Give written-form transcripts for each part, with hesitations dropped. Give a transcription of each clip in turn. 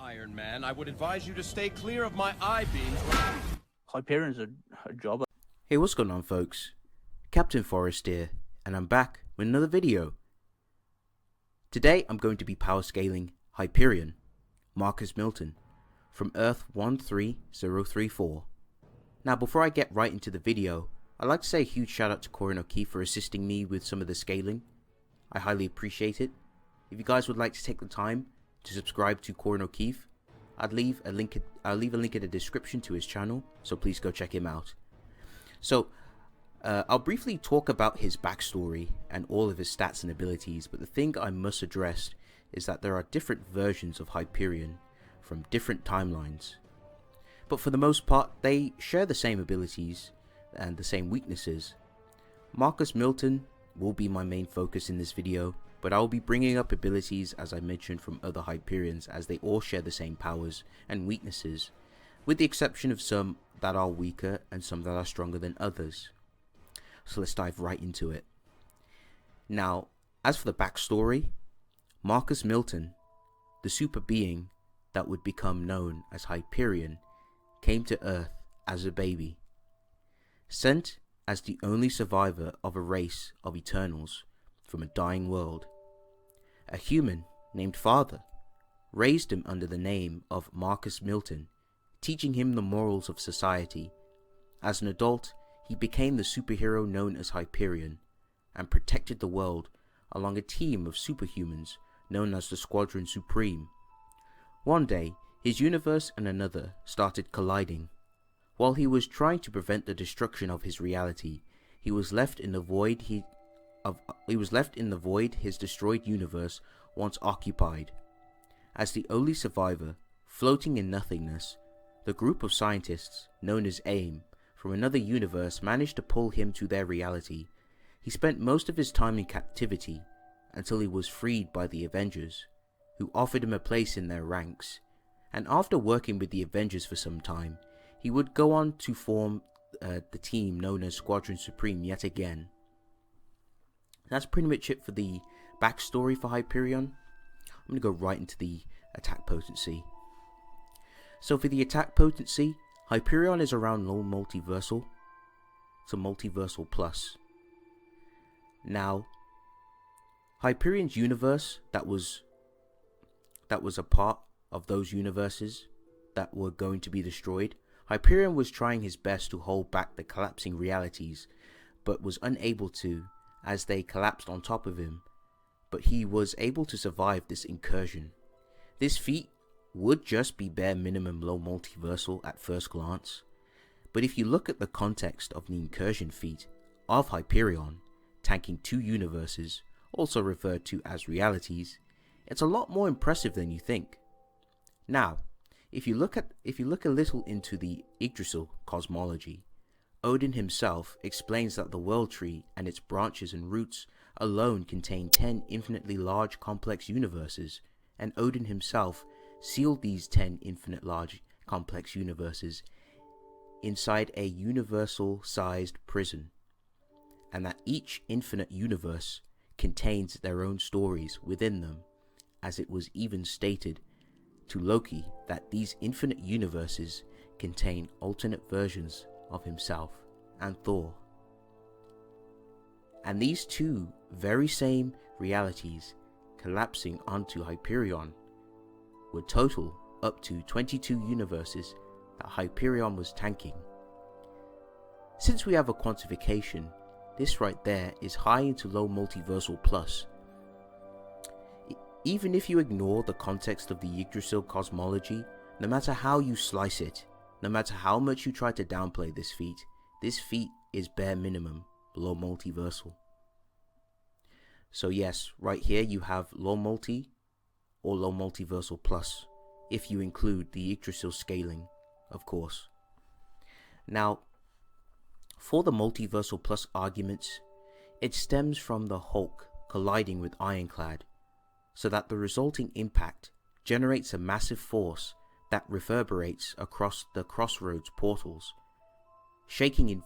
Iron Man, I would advise you to stay clear of my eye beams. Hyperion's a jobber. Hey, what's going on, folks? Captain Forrest here, and I'm back with another video. Today I'm going to be power scaling Hyperion, Marcus Milton, from Earth 13034. Now, before I get right into the video, I'd like to say a huge shout out to Korin for assisting me with some of the scaling. I highly appreciate it. If you guys would like to take the time to subscribe to Korin, I'll leave a link in the description to his channel, so please go check him out. So, I'll briefly talk about his backstory and all of his stats and abilities, but the thing I must address is that there are different versions of Hyperion from different timelines. But for the most part, they share the same abilities and the same weaknesses. Marcus Milton will be my main focus in this video, but I will be bringing up abilities as I mentioned from other Hyperions, as they all share the same powers and weaknesses, with the exception of some that are weaker and some that are stronger than others. So let's dive right into it. Now, as for the backstory, Marcus Milton, the super being that would become known as Hyperion, came to Earth as a baby. Sent as the only survivor of a race of Eternals from a dying world, a human named Father raised him under the name of Marcus Milton, teaching him the morals of society. As an adult, he became the superhero known as Hyperion and protected the world along a team of superhumans known as the Squadron Supreme. One day, his universe and another started colliding. While he was trying to prevent the destruction of his reality, he was left in the void his destroyed universe once occupied. As the only survivor, floating in nothingness, the group of scientists known as AIM from another universe managed to pull him to their reality. He spent most of his time in captivity until he was freed by the Avengers, who offered him a place in their ranks. And after working with the Avengers for some time, he would go on to form the team known as Squadron Supreme yet again. That's pretty much it for the backstory for Hyperion. I'm going to go right into the attack potency. So for the attack potency, Hyperion is around low multiversal to multiversal plus. Now, Hyperion's universe that was a part of those universes that were going to be destroyed, Hyperion was trying his best to hold back the collapsing realities, but was unable to, as they collapsed on top of him. But he was able to survive this incursion. This feat would just be bare minimum low multiversal at first glance, but if you look at the context of the incursion feat of Hyperion, tanking two universes, also referred to as realities, it's a lot more impressive than you think. Now, if you look a little into the Yggdrasil cosmology, Odin himself explains that the world tree and its branches and roots alone contain 10 infinitely large complex universes, and Odin himself sealed these 10 infinite large complex universes inside a universal sized prison, and that each infinite universe contains their own stories within them, as it was even stated to Loki that these infinite universes contain alternate versions of himself and Thor. And these two very same realities collapsing onto Hyperion would total up to 22 universes that Hyperion was tanking. Since we have a quantification, this right there is high into low multiversal plus. Even if you ignore the context of the Yggdrasil cosmology, no matter how you slice it, no matter how much you try to downplay this feat is bare minimum low multiversal. So yes, right here you have low multi or low multiversal plus, if you include the Yggdrasil scaling, of course. Now, for the multiversal plus arguments, it stems from the Hulk colliding with Ironclad, so that the resulting impact generates a massive force that reverberates across the Crossroads portals, shaking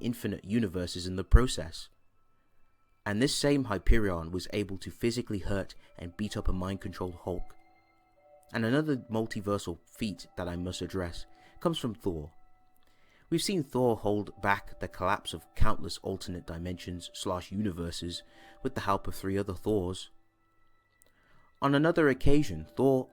infinite universes in the process. And this same Hyperion was able to physically hurt and beat up a mind-controlled Hulk. And another multiversal feat that I must address comes from Thor. We've seen Thor hold back the collapse of countless alternate dimensions / universes with the help of 3 other Thors. On another occasion, Thor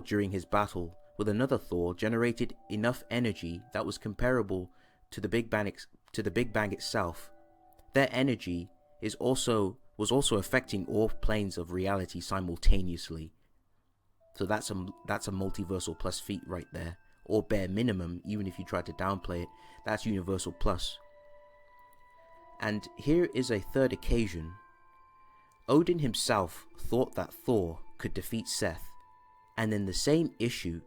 during his battle with another Thor generated enough energy that was comparable to the Big Bang itself. Their energy was also affecting all planes of reality simultaneously. So that's a multiversal plus feat right there, or bare minimum, even if you try to downplay it, that's universal plus. And here is a third occasion. Odin himself thought that Thor could defeat Seth, and in the same issue,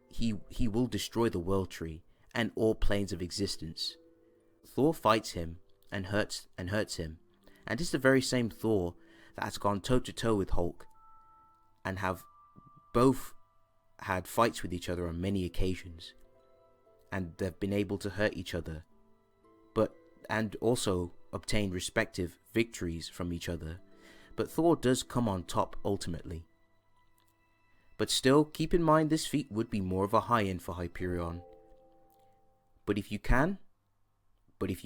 he will destroy the World Tree and all planes of existence. Thor fights him and hurts him, and this is the very same Thor that has gone toe to toe with Hulk, and have both had fights with each other on many occasions, and they've been able to hurt each other, and also obtain respective victories from each other. But Thor does come on top ultimately. But still, keep in mind this feat would be more of a high end for Hyperion. But if you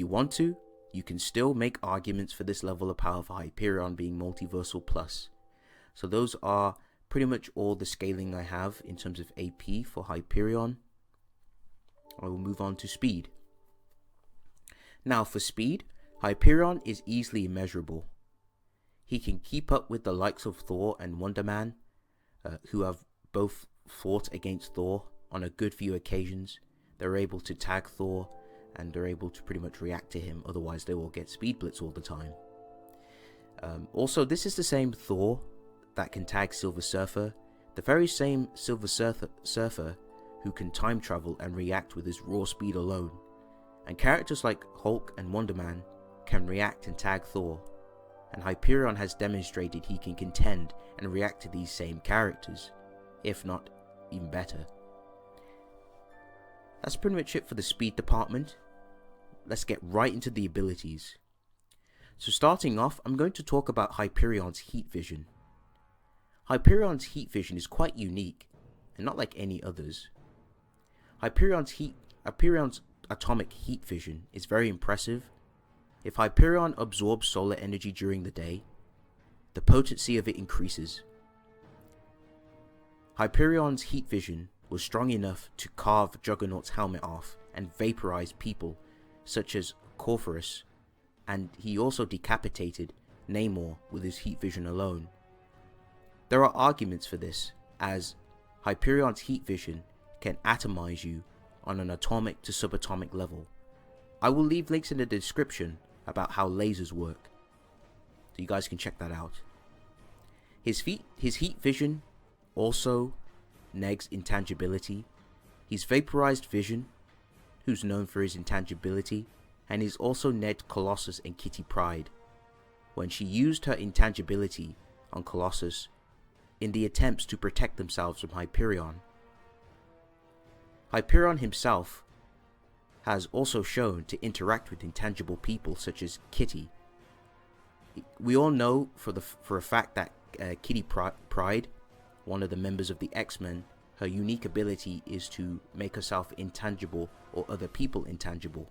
want to, you can still make arguments for this level of power for Hyperion being multiversal plus. So those are pretty much all the scaling I have in terms of AP for Hyperion. I will move on to speed. Now for speed, Hyperion is easily immeasurable. He can keep up with the likes of Thor and Wonder Man, who have both fought against Thor on a good few occasions. They're able to tag Thor, and they're able to pretty much react to him, otherwise they will get speed blitz all the time. Also, this is the same Thor that can tag Silver Surfer, the very same Silver Surfer who can time travel and react with his raw speed alone. And characters like Hulk and Wonder Man can react and tag Thor, and Hyperion has demonstrated he can contend and react to these same characters, if not even better. That's pretty much it for the speed department. Let's get right into the abilities. So starting off, I'm going to talk about Hyperion's heat vision. Hyperion's heat vision is quite unique, and not like any others. Hyperion's atomic heat vision is very impressive. If Hyperion absorbs solar energy during the day, the potency of it increases. Hyperion's heat vision was strong enough to carve Juggernaut's helmet off and vaporize people such as Corphorus, and he also decapitated Namor with his heat vision alone. There are arguments for this, as Hyperion's heat vision can atomize you on an atomic to subatomic level. I will leave links in the description about how lasers work, so you guys can check that out. His heat vision also negs intangibility. He's vaporized Vision, who's known for his intangibility, and he's also negged Colossus and Kitty Pryde when she used her intangibility on Colossus in the attempts to protect themselves from Hyperion. Hyperion himself has also shown to interact with intangible people such as Kitty. We all know for a fact that Kitty Pryde, one of the members of the X-Men, her unique ability is to make herself intangible or other people intangible.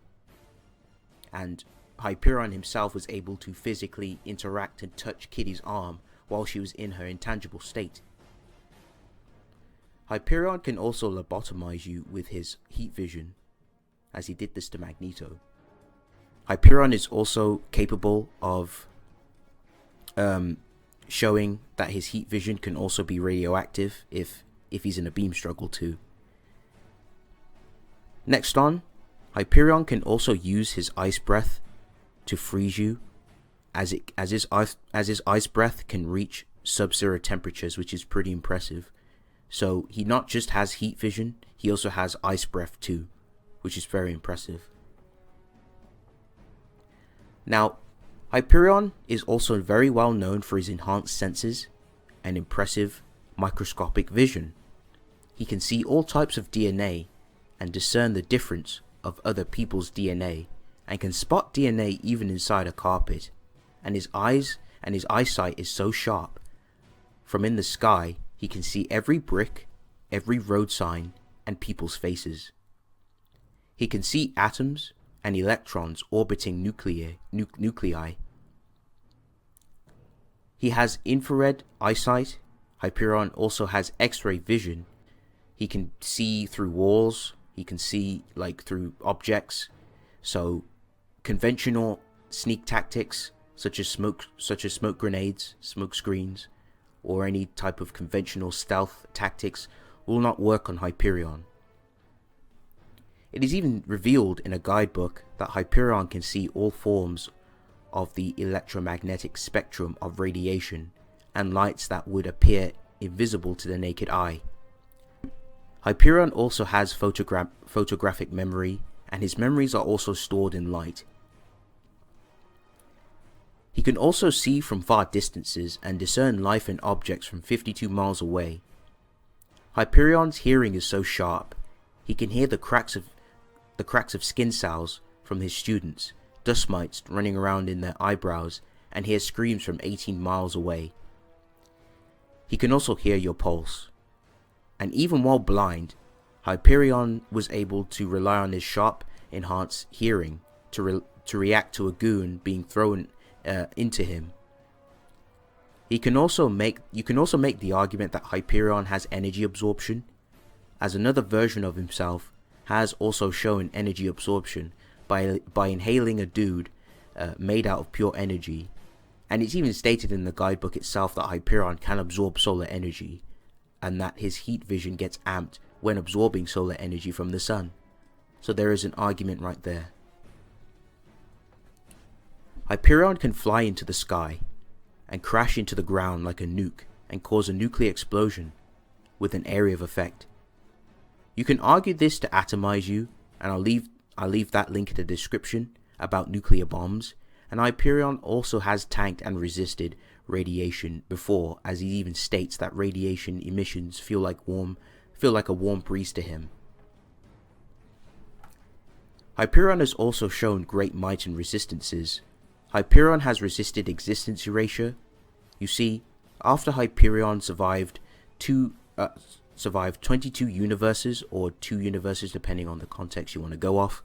And Hyperion himself was able to physically interact and touch Kitty's arm while she was in her intangible state. Hyperion can also lobotomize you with his heat vision, as he did this to Magneto. Hyperion is also capable of showing that his heat vision can also be radioactive if he's in a beam struggle too. Next on, Hyperion can also use his ice breath to freeze you, as his ice breath can reach sub-zero temperatures, which is pretty impressive. So he not just has heat vision, he also has ice breath too, which is very impressive. Now, Hyperion is also very well known for his enhanced senses and impressive microscopic vision. He can see all types of DNA and discern the difference of other people's DNA, and can spot DNA even inside a carpet. And his eyes and his eyesight is so sharp. From in the sky, he can see every brick every road sign and people's faces. He can see atoms and electrons orbiting nuclei. He has infrared eyesight. Hyperion also has X-ray vision. He can see through walls. He can see like through objects. So conventional sneak tactics such as smoke grenades, smoke screens, or any type of conventional stealth tactics will not work on Hyperion. It is even revealed in a guidebook that Hyperion can see all forms of the electromagnetic spectrum of radiation and lights that would appear invisible to the naked eye. Hyperion also has photographic memory, and his memories are also stored in light. He can also see from far distances and discern life and objects from 52 miles away. Hyperion's hearing is so sharp, he can hear the cracks of skin cells from his students, dust mites running around in their eyebrows, and hear screams from 18 miles away. He can also hear your pulse. And even while blind, Hyperion was able to rely on his sharp, enhanced hearing to react to a goon being thrown into him. You can also make the argument that Hyperion has energy absorption, as another version of himself has also shown energy absorption by inhaling a dude made out of pure energy, and it's even stated in the guidebook itself that Hyperion can absorb solar energy, and that his heat vision gets amped when absorbing solar energy from the sun. So there is an argument right there. Hyperion can fly into the sky and crash into the ground like a nuke and cause a nuclear explosion with an area of effect. You can argue this to atomize you, and I'll leave that link in the description about nuclear bombs. And Hyperion also has tanked and resisted radiation before, as he even states that radiation emissions feel like a warm breeze to him. Hyperion has also shown great might and resistances. Hyperion has resisted existence erasure. You see, after Hyperion survived 22 universes, or 2 universes depending on the context you want to go off,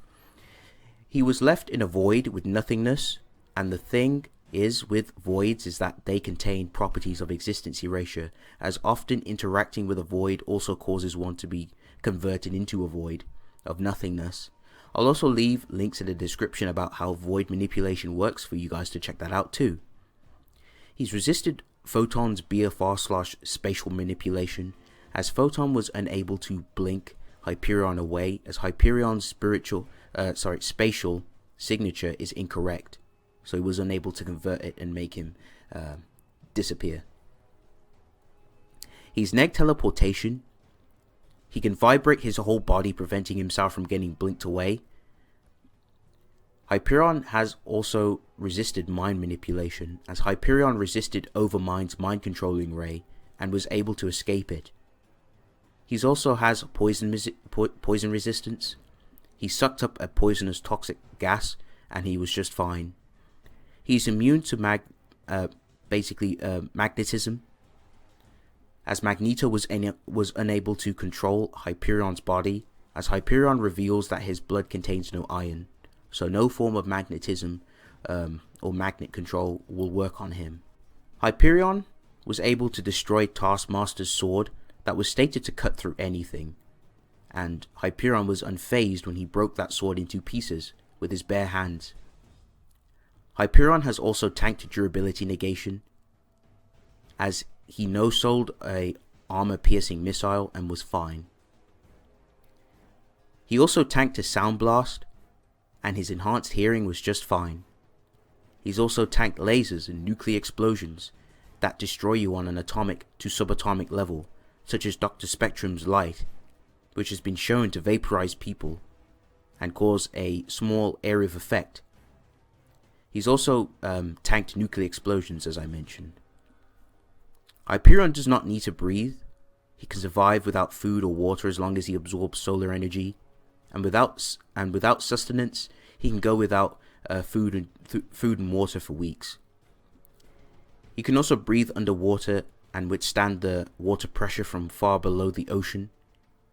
he was left in a void with nothingness. And the thing is with voids is that they contain properties of existence erasure, as often interacting with a void also causes one to be converted into a void of nothingness. I'll also leave links in the description about how void manipulation works for you guys to check that out too. He's resisted Photon's BFR/spatial manipulation, as Photon was unable to blink Hyperion away, as Hyperion's spatial signature is incorrect. So he was unable to convert it and make him disappear. He's neg teleportation. He can vibrate his whole body, preventing himself from getting blinked away. Hyperion has also resisted mind manipulation, as Hyperion resisted Overmind's mind controlling ray and was able to escape it. He also has poison resistance. He sucked up a poisonous toxic gas and he was just fine. He's immune to magnetism, as Magneto was unable to control Hyperion's body, as Hyperion reveals that his blood contains no iron, so no form of magnetism or magnet control will work on him. Hyperion was able to destroy Taskmaster's sword that was stated to cut through anything, and Hyperion was unfazed when he broke that sword into pieces with his bare hands. Hyperion has also tanked durability negation, as he no-sold a armor-piercing missile and was fine. He also tanked a sound blast, and his enhanced hearing was just fine. He's also tanked lasers and nuclear explosions that destroy you on an atomic to subatomic level, such as Dr. Spectrum's light, which has been shown to vaporize people and cause a small area of effect. He's also tanked nuclear explosions, as I mentioned. Hyperion does not need to breathe. He can survive without food or water as long as he absorbs solar energy, and without sustenance, he can go without food and water for weeks. He can also breathe underwater and withstand the water pressure from far below the ocean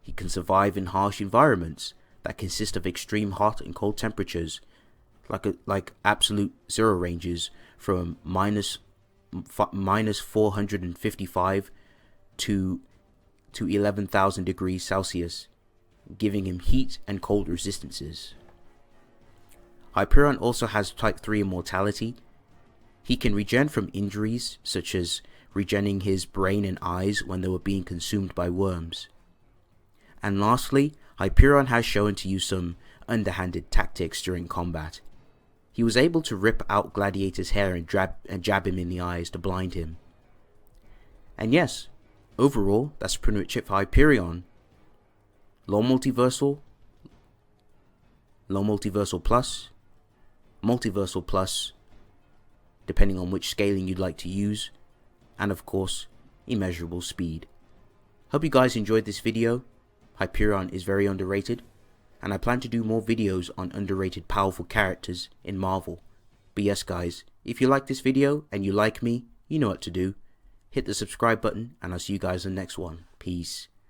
He can survive in harsh environments that consist of extreme hot and cold temperatures, like absolute zero ranges from minus 455 to 11,000 degrees Celsius, giving him heat and cold resistances. Hyperion also has Type 3 immortality. He can regen from injuries, such as regening his brain and eyes when they were being consumed by worms. And lastly, Hyperion has shown to use some underhanded tactics during combat. He was able to rip out Gladiator's hair and jab him in the eyes to blind him. And yes, overall, that's pretty much it for Hyperion. Low multiversal plus, multiversal plus, depending on which scaling you'd like to use, and of course, immeasurable speed. Hope you guys enjoyed this video. Hyperion is very underrated, and I plan to do more videos on underrated powerful characters in Marvel. But yes guys, if you like this video and you like me, you know what to do. Hit the subscribe button, and I'll see you guys in the next one. Peace.